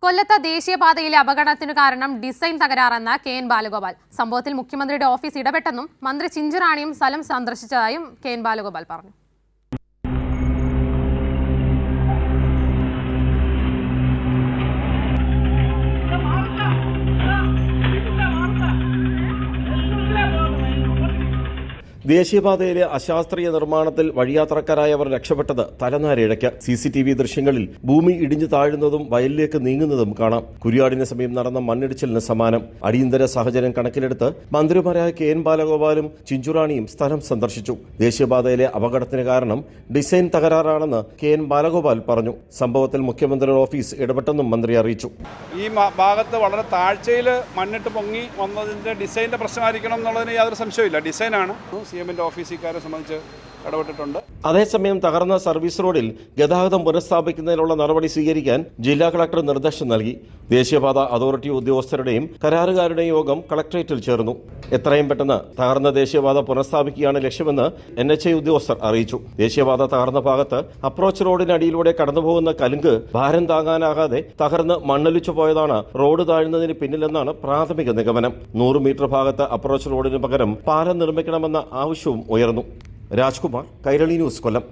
കൊല്ലത്ത് ദേശീയപാതയിലെ അപകടത്തിനു കാരണം ഡിസൈൻ തകരാറെന്ന കെ.എൻ. ബാലഗോപാൽ. സംഭവത്തിൽ മുഖ്യമന്ത്രിയുടെ ഓഫീസ് ഇടപെട്ടെന്നും മന്ത്രി ചിഞ്ചുറാണിയും സ്ഥലം സന്ദർശിച്ചതായും കെ.എൻ. ബാലഗോപാൽ പറഞ്ഞു. ദേശീയപാതയിലെ അശാസ്ത്രീയ നിർമ്മാണത്തിൽ വഴിയാത്രക്കാരായവർ രക്ഷപ്പെട്ടത് തലനാരിഴയ്ക്ക്. CCTV ദൃശ്യങ്ങളിൽ ഭൂമി ഇടിഞ്ഞു താഴുന്നതും വയലിലേക്ക് നീങ്ങുന്നതും കാണാം. കുരിയാടിന് സമീപം നടന്ന മണ്ണിടിച്ചിലിന് സമാനം. അടിയന്തര സാഹചര്യം കണക്കിലെടുത്ത് മന്ത്രിമാരായ കെ.എൻ. ബാലഗോപാലും ചിഞ്ചുറാണിയും സ്ഥലം സന്ദർശിച്ചു. ദേശീയപാതയിലെ അപകടത്തിന് കാരണം ഡിസൈൻ തകരാറാണെന്ന് കെ.എൻ. ബാലഗോപാൽ പറഞ്ഞു. സംഭവത്തിൽ മുഖ്യമന്ത്രിയുടെ ഓഫീസ് ഇടപെട്ടെന്നും മന്ത്രി അറിയിച്ചു. ഈ ഭാഗത്ത് വളരെ താഴ്ചയിൽ മണ്ണിട്ട് പൊങ്ങി വന്നതിന്റെ ഡിസൈനിന്റെ പ്രശ്നമായിരിക്കണം എന്നുള്ളതിന് യാതൊരു സംശയമില്ല. ഡിസൈനാണ്. CMന്റെ ഓഫീസുകാരെ സംബന്ധിച്ച് ഇടപെട്ടിട്ടുണ്ട്. അതേസമയം തകർന്ന സർവീസ് റോഡിൽ ഗതാഗതം പുനഃസ്ഥാപിക്കുന്നതിനുള്ള നടപടി സ്വീകരിക്കാൻ ജില്ലാ കളക്ടർ നിർദ്ദേശം നൽകി. ദേശീയപാത അതോറിറ്റി ഉദ്യോഗസ്ഥരുടെയും കരാറുകാരുടെയും യോഗം കളക്ടറേറ്റിൽ ചേർന്നു. എത്രയും പെട്ടെന്ന് തകർന്ന ദേശീയപാത പുനഃസ്ഥാപിക്കുകയാണ് ലക്ഷ്യമെന്ന് NHA ഉദ്യോഗസ്ഥർ അറിയിച്ചു. ദേശീയപാത തകർന്ന ഭാഗത്ത് അപ്രോച്ച് റോഡിനടിയിലൂടെ കടന്നുപോകുന്ന കലുങ്ക് ഭാരം താങ്ങാനാകാതെ തകർന്ന് മണ്ണൊലിച്ചു പോയതാണ് റോഡ് താഴുന്നതിന് പിന്നിലെന്നാണ് പ്രാഥമിക നിഗമനം. 100 മീറ്റർ ഭാഗത്ത് അപ്രോച്ച് റോഡിന് പകരം പാലം നിർമ്മിക്കണമെന്ന ആവശ്യവും ഉയർന്നു. രാജ്കുമാർ, കൈരളി ന്യൂസ്, കൊല്ലം.